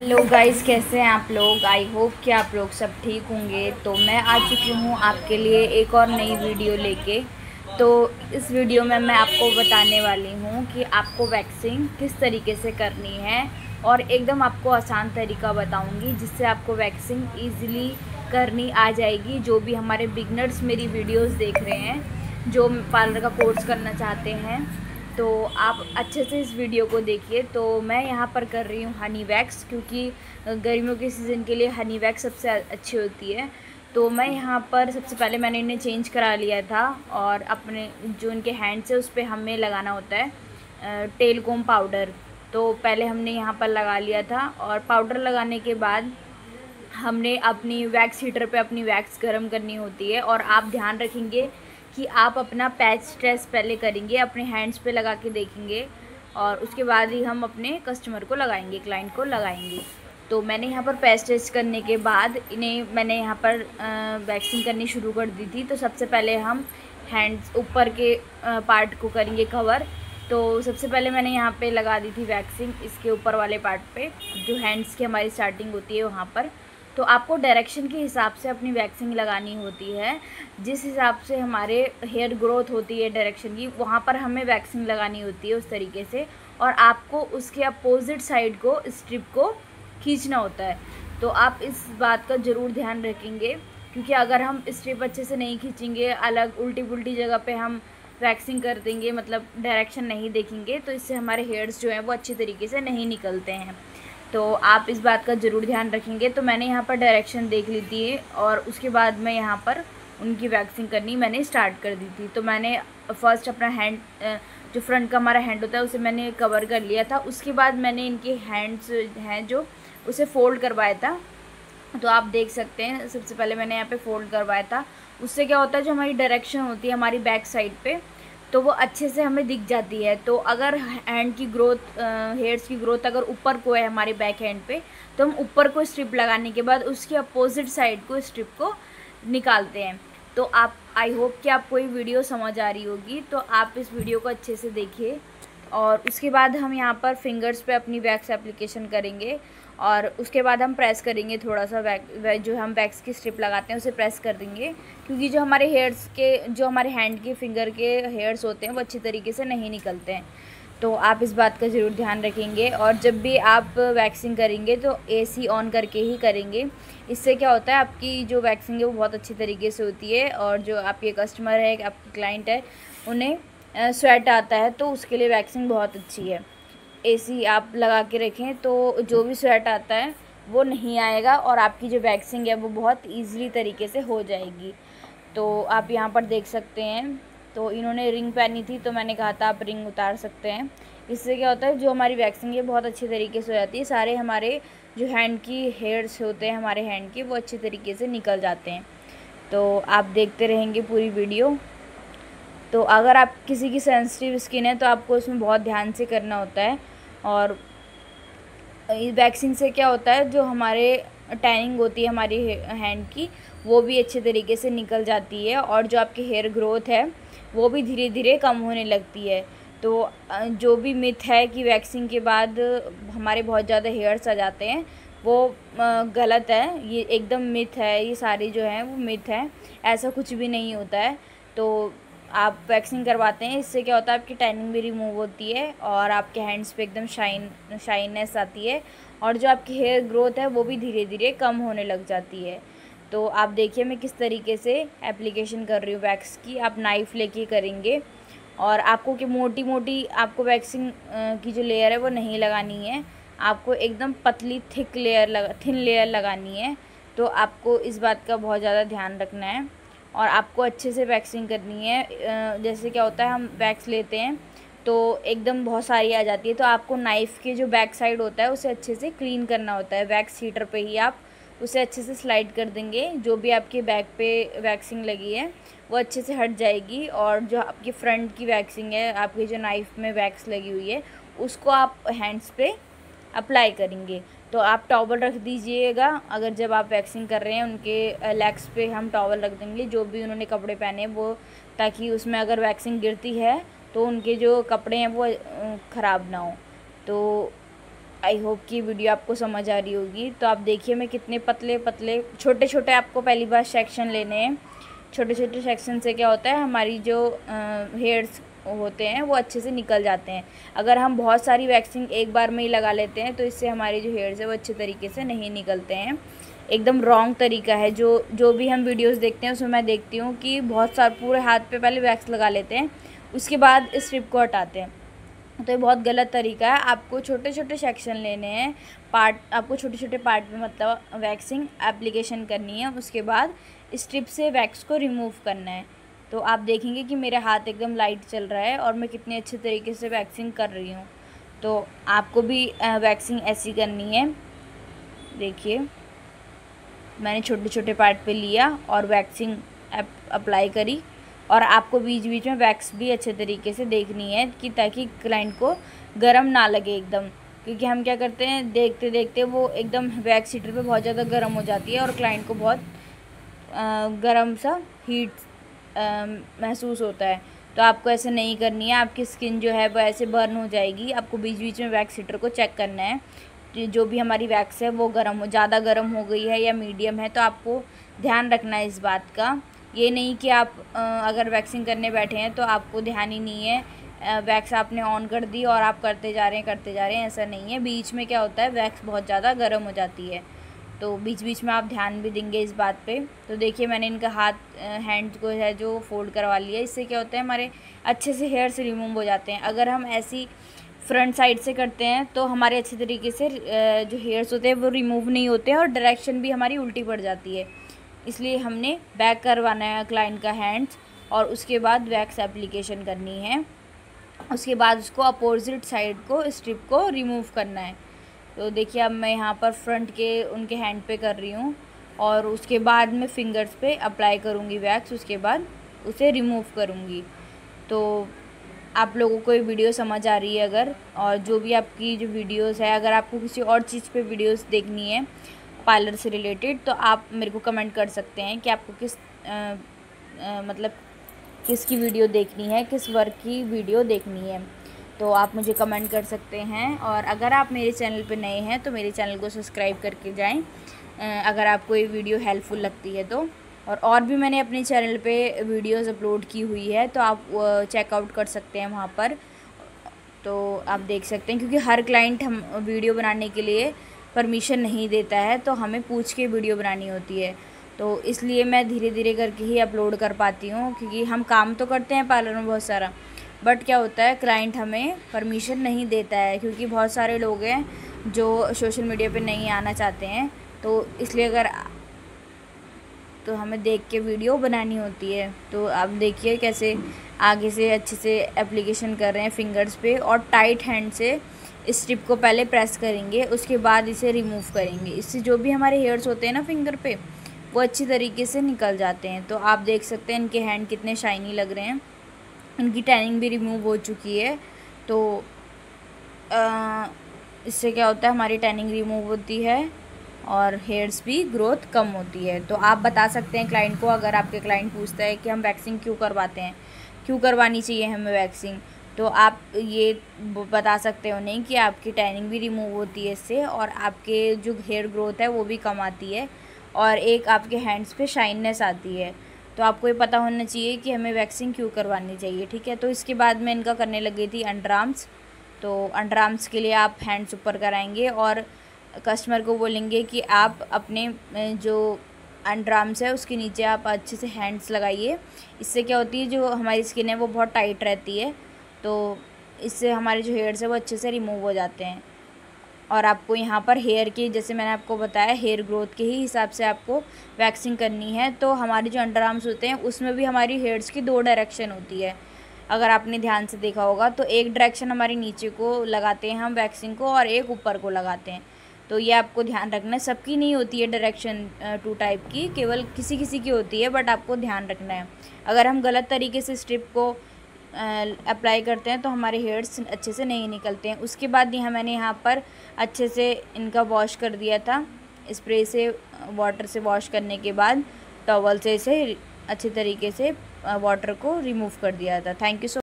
Hello guys, कैसे हैं आप लोग। आई होप कि आप लोग सब ठीक होंगे। तो मैं आ चुकी हूँ आपके लिए एक और नई वीडियो लेके। तो इस वीडियो में मैं आपको बताने वाली हूँ कि आपको वैक्सिंग किस तरीके से करनी है, और एकदम आपको आसान तरीका बताऊँगी जिससे आपको वैक्सिंग ईज़िली करनी आ जाएगी। जो भी हमारे बिगनर्स मेरी वीडियोज़ देख रहे हैं, जो पार्लर का कोर्स करना चाहते हैं, तो आप अच्छे से इस वीडियो को देखिए। तो मैं यहाँ पर कर रही हूँ हनी वैक्स, क्योंकि गर्मियों के सीज़न के लिए हनी वैक्स सबसे अच्छी होती है। तो मैं यहाँ पर सबसे पहले मैंने इन्हें चेंज करा लिया था, और अपने जो इनके हैंड्स है उस पर हमें लगाना होता है टेल कोम पाउडर। तो पहले हमने यहाँ पर लगा लिया था, और पाउडर लगाने के बाद हमने अपनी वैक्स हीटर पे अपनी वैक्स गर्म करनी होती है। और आप ध्यान रखेंगे कि आप अपना पैच टेस्ट पहले करेंगे, अपने हैंड्स पे लगा के देखेंगे, और उसके बाद ही हम अपने कस्टमर को लगाएंगे, क्लाइंट को लगाएंगे। तो मैंने यहाँ पर पैच टेस्ट करने के बाद इन्हें मैंने यहाँ पर वैक्सिंग करनी शुरू कर दी थी। तो सबसे पहले हम हैंड्स ऊपर के पार्ट को करेंगे कवर। तो सबसे पहले मैंने यहाँ पे लगा दी थी वैक्सिंग इसके ऊपर वाले पार्ट पे, जो हैंड्स की हमारी स्टार्टिंग होती है वहाँ पर। तो आपको डायरेक्शन के हिसाब से अपनी वैक्सिंग लगानी होती है। जिस हिसाब से हमारे हेयर ग्रोथ होती है डायरेक्शन की, वहाँ पर हमें वैक्सिंग लगानी होती है उस तरीके से। और आपको उसके अपोजिट साइड को स्ट्रिप को खींचना होता है। तो आप इस बात का ज़रूर ध्यान रखेंगे, क्योंकि अगर हम स्ट्रिप अच्छे से नहीं खींचेंगे, अलग उल्टी पुल्टी जगह पे हम वैक्सिंग कर देंगे, मतलब डायरेक्शन नहीं देखेंगे, तो इससे हमारे हेयर्स जो हैं वो अच्छी तरीके से नहीं निकलते हैं। तो आप इस बात का ज़रूर ध्यान रखेंगे। तो मैंने यहाँ पर डायरेक्शन देख ली थी, और उसके बाद मैं यहाँ पर उनकी वैक्सिंग करनी मैंने स्टार्ट कर दी थी। तो मैंने फ़र्स्ट अपना हैंड, जो फ्रंट का हमारा हैंड होता है, उसे मैंने कवर कर लिया था। उसके बाद मैंने इनके हैंड्स हैं जो, उसे फ़ोल्ड करवाया था। तो आप देख सकते हैं, सबसे पहले मैंने यहाँ पे फ़ोल्ड करवाया था। उससे क्या होता है, जो हमारी डायरेक्शन होती है हमारी बैक साइड पे, तो वो अच्छे से हमें दिख जाती है। तो अगर हैंड की ग्रोथ, हेयर्स की ग्रोथ अगर ऊपर को है हमारे बैक हैंड पे, तो हम ऊपर को स्ट्रिप लगाने के बाद उसके अपोजिट साइड को स्ट्रिप को निकालते हैं। तो आप, आई होप कि आपको ये वीडियो समझ आ रही होगी। तो आप इस वीडियो को अच्छे से देखिए। और उसके बाद हम यहाँ पर फिंगर्स पे अपनी वैक्स एप्लीकेशन करेंगे, और उसके बाद हम प्रेस करेंगे थोड़ा सा जो हम वैक्स की स्ट्रिप लगाते हैं उसे प्रेस कर देंगे, क्योंकि जो हमारे हेयर्स के, जो हमारे हैंड के फिंगर के हेयर्स होते हैं वो अच्छी तरीके से नहीं निकलते हैं। तो आप इस बात का ज़रूर ध्यान रखेंगे। और जब भी आप वैक्सिंग करेंगे तो एसी ऑन करके ही करेंगे। इससे क्या होता है, आपकी जो वैक्सिंग है वो बहुत अच्छी तरीके से होती है, और जो आपके कस्टमर है, आपके क्लाइंट है, उन्हें स्वेट आता है, तो उसके लिए वैक्सिंग बहुत अच्छी है। एसी आप लगा के रखें तो जो भी स्वेट आता है वो नहीं आएगा, और आपकी जो वैक्सिंग है वो बहुत ईज़िली तरीके से हो जाएगी। तो आप यहाँ पर देख सकते हैं। तो इन्होंने रिंग पहनी थी, तो मैंने कहा था आप रिंग उतार सकते हैं। इससे क्या होता है, जो हमारी वैक्सिंग है बहुत अच्छी तरीके से हो जाती है। सारे हमारे जो हैंड की हेयर्स होते हैं हमारे हैंड के, वो अच्छी तरीके से निकल जाते हैं। तो आप देखते रहेंगे पूरी वीडियो। तो अगर आप किसी की सेंसिटिव स्किन है तो आपको इसमें बहुत ध्यान से करना होता है। और वैक्सिंग से क्या होता है, जो हमारे टैनिंग होती है हमारी हैंड की, वो भी अच्छे तरीके से निकल जाती है, और जो आपकी हेयर ग्रोथ है वो भी धीरे धीरे कम होने लगती है। तो जो भी मिथ है कि वैक्सिंग के बाद हमारे बहुत ज़्यादा हेयर्स आ जाते हैं, वो गलत है। ये एकदम मिथ है, ये सारी जो है वो मिथ है। ऐसा कुछ भी नहीं होता है। तो आप वैक्सिंग करवाते हैं, इससे क्या होता है, आपकी टैनिंग भी रिमूव होती है, और आपके हैंड्स पे एकदम शाइननेस आती है, और जो आपकी हेयर ग्रोथ है वो भी धीरे धीरे कम होने लग जाती है। तो आप देखिए मैं किस तरीके से एप्लीकेशन कर रही हूँ वैक्स की। आप नाइफ़ लेके करेंगे, और आपको कि मोटी मोटी आपको वैक्सिंग की जो लेयर है वो नहीं लगानी है। आपको एकदम पतली थिन लेयर लगानी है। तो आपको इस बात का बहुत ज़्यादा ध्यान रखना है, और आपको अच्छे से वैक्सिंग करनी है। जैसे क्या होता है, हम वैक्स लेते हैं तो एकदम बहुत सारी आ जाती है, तो आपको नाइफ़ के जो बैक साइड होता है उसे अच्छे से क्लीन करना होता है। वैक्स हीटर पे ही आप उसे अच्छे से स्लाइड कर देंगे। जो भी आपके बैक पे वैक्सिंग लगी है वो अच्छे से हट जाएगी, और जो आपकी फ्रंट की वैक्सिंग है, आपकी जो नाइफ़ में वैक्स लगी हुई है, उसको आप हैंड्स पे अप्लाई करेंगे। तो आप टॉवल रख दीजिएगा, अगर जब आप वैक्सिंग कर रहे हैं उनके लेग्स पे हम टॉवल रख देंगे, जो भी उन्होंने कपड़े पहने वो, ताकि उसमें अगर वैक्सिंग गिरती है तो उनके जो कपड़े हैं वो ख़राब ना हो। तो आई होप कि वीडियो आपको समझ आ रही होगी। तो आप देखिए मैं कितने पतले पतले छोटे छोटे आपको पहली बार सेक्शन लेने हैं। छोटे छोटे सेक्शन से क्या होता है, हमारी जो हेयर्स होते हैं वो अच्छे से निकल जाते हैं। अगर हम बहुत सारी वैक्सिंग एक बार में ही लगा लेते हैं तो इससे हमारी जो हेयर्स है वो अच्छे तरीके से नहीं निकलते हैं। एकदम रॉन्ग तरीका है। जो भी हम वीडियोस देखते हैं उसमें मैं देखती हूँ कि बहुत सारे पूरे हाथ पे पहले वैक्स लगा लेते हैं, उसके बाद स्ट्रिप को हटाते हैं। तो ये बहुत गलत तरीका है। आपको छोटे छोटे सेक्शन लेने हैं, आपको छोटे छोटे पार्ट में मतलब वैक्सिंग एप्लीकेशन करनी है, उसके बाद स्ट्रिप से वैक्स को रिमूव करना है। तो आप देखेंगे कि मेरा हाथ एकदम लाइट चल रहा है और मैं कितने अच्छे तरीके से वैक्सिंग कर रही हूँ। तो आपको भी वैक्सिंग ऐसी करनी है। देखिए मैंने छोटे छोटे पार्ट पे लिया और वैक्सिंग अप्लाई करी, और आपको बीच बीच में वैक्स भी अच्छे तरीके से देखनी है कि ताकि क्लाइंट को गरम ना लगे एकदम। क्योंकि हम क्या करते हैं, देखते देखते वो एकदम वैक्स हीटर पे बहुत ज़्यादा गर्म हो जाती है और क्लाइंट को बहुत गरम सा हीट महसूस होता है। तो आपको ऐसे नहीं करनी है, आपकी स्किन जो है वो ऐसे बर्न हो जाएगी। आपको बीच बीच में वैक्स हीटर को चेक करना है, जो भी हमारी वैक्स है वो ज़्यादा गर्म हो गई है या मीडियम है। तो आपको ध्यान रखना है इस बात का। ये नहीं कि आप अगर वैक्सिंग करने बैठे हैं तो आपको ध्यान ही नहीं है, वैक्स आपने ऑन कर दी और आप करते जा रहे हैं, ऐसा नहीं है। बीच में क्या होता है, वैक्स बहुत ज़्यादा गर्म हो जाती है, तो बीच बीच में आप ध्यान भी देंगे इस बात पे। तो देखिए मैंने इनका हैंड को है जो फोल्ड करवा लिया। इससे क्या होता है, हमारे अच्छे से हेयर्स रिमूव हो जाते हैं। अगर हम ऐसी फ्रंट साइड से करते हैं तो हमारे अच्छे तरीके से जो हेयर्स होते हैं वो रिमूव नहीं होते हैं और डायरेक्शन भी हमारी उल्टी पड़ जाती है। इसलिए हमने बैक करवाना है क्लाइंट का हैंड्स, और उसके बाद वैक्स एप्लीकेशन करनी है। उसके बाद उसको अपोजिट साइड को स्ट्रिप को रिमूव करना है। तो देखिए अब मैं यहाँ पर फ्रंट के उनके हैंड पे कर रही हूँ और उसके बाद मैं फिंगर्स पे अप्लाई करूँगी वैक्स, उसके बाद उसे रिमूव करूँगी। तो आप लोगों को ये वीडियो समझ आ रही है अगर, और जो भी आपकी जो वीडियोस है, अगर आपको किसी और चीज़ पे वीडियोस देखनी है पार्लर से रिलेटेड तो आप मेरे को कमेंट कर सकते हैं कि आपको मतलब किसकी वीडियो देखनी है, किस वर्क की वीडियो देखनी है। तो आप मुझे कमेंट कर सकते हैं। और अगर आप मेरे चैनल पे नए हैं तो मेरे चैनल को सब्सक्राइब करके जाएं अगर आपको ये वीडियो हेल्पफुल लगती है तो। और भी मैंने अपने चैनल पे वीडियोस अपलोड की हुई है, तो आप चेकआउट कर सकते हैं वहाँ पर। तो आप देख सकते हैं, क्योंकि हर क्लाइंट हम वीडियो बनाने के लिए परमिशन नहीं देता है, तो हमें पूछ के वीडियो बनानी होती है। तो इसलिए मैं धीरे धीरे करके ही अपलोड कर पाती हूँ, क्योंकि हम काम तो करते हैं पार्लर में बहुत सारा, बट क्या होता है क्लाइंट हमें परमिशन नहीं देता है, क्योंकि बहुत सारे लोग हैं जो सोशल मीडिया पे नहीं आना चाहते हैं। तो इसलिए तो हमें देख के वीडियो बनानी होती है। तो आप देखिए कैसे आगे से अच्छे से एप्लीकेशन कर रहे हैं फिंगर्स पे, और टाइट हैंड से स्ट्रिप को पहले प्रेस करेंगे, उसके बाद इसे रिमूव करेंगे। इससे जो भी हमारे हेयर्स होते हैं ना फिंगर पे, वो अच्छी तरीके से निकल जाते हैं। तो आप देख सकते हैं इनके हैंड कितने शाइनी लग रहे हैं, इनकी टैनिंग भी रिमूव हो चुकी है। तो इससे क्या होता है, हमारी टैनिंग रिमूव होती है और हेयर्स भी ग्रोथ कम होती है। तो आप बता सकते हैं क्लाइंट को, अगर आपके क्लाइंट पूछता है कि हम वैक्सिंग क्यों करवाते हैं, क्यों करवानी चाहिए हमें वैक्सिंग, तो आप ये बता सकते हो नहीं कि आपकी टैनिंग भी रिमूव होती है इससे, और आपके जो हेयर ग्रोथ है वो भी कम आती है, और एक आपके हैंड्स पे शाइननेस आती है। तो आपको ये पता होना चाहिए कि हमें वैक्सिंग क्यों करवानी चाहिए, ठीक है। तो इसके बाद मैं इनका करने लग गई थी अंडर आर्म्स। तो अंडर आर्म्स के लिए आप हैंड्स ऊपर कराएंगे और कस्टमर को बोलेंगे कि आप अपने जो अंडर आर्म्स है उसके नीचे आप अच्छे से हैंड्स लगाइए। इससे क्या होती है, जो हमारी स्किन है वो बहुत टाइट रहती है, तो इससे हमारे जो हेयर्स है वो अच्छे से रिमूव हो जाते हैं। और आपको यहाँ पर हेयर की, जैसे मैंने आपको बताया, हेयर ग्रोथ के ही हिसाब से आपको वैक्सिंग करनी है। तो हमारे जो अंडर आर्म्स होते हैं उसमें भी हमारी हेयर्स की 2 डायरेक्शन होती है। अगर आपने ध्यान से देखा होगा तो एक डायरेक्शन हमारे नीचे को लगाते हैं हम वैक्सिंग को, और एक ऊपर को लगाते हैं। तो ये आपको ध्यान रखना है, सबकी नहीं होती है डायरेक्शन 2 टाइप की, केवल किसी किसी की होती है, बट आपको ध्यान रखना है। अगर हम गलत तरीके से स्ट्रिप को अप्लाई करते हैं तो हमारे हेयर्स अच्छे से नहीं निकलते हैं। उसके बाद मैंने यहाँ पर अच्छे से इनका वॉश कर दिया था, स्प्रे से, वाटर से वॉश करने के बाद टॉवल से इसे अच्छे तरीके से वाटर को रिमूव कर दिया था। Thank you so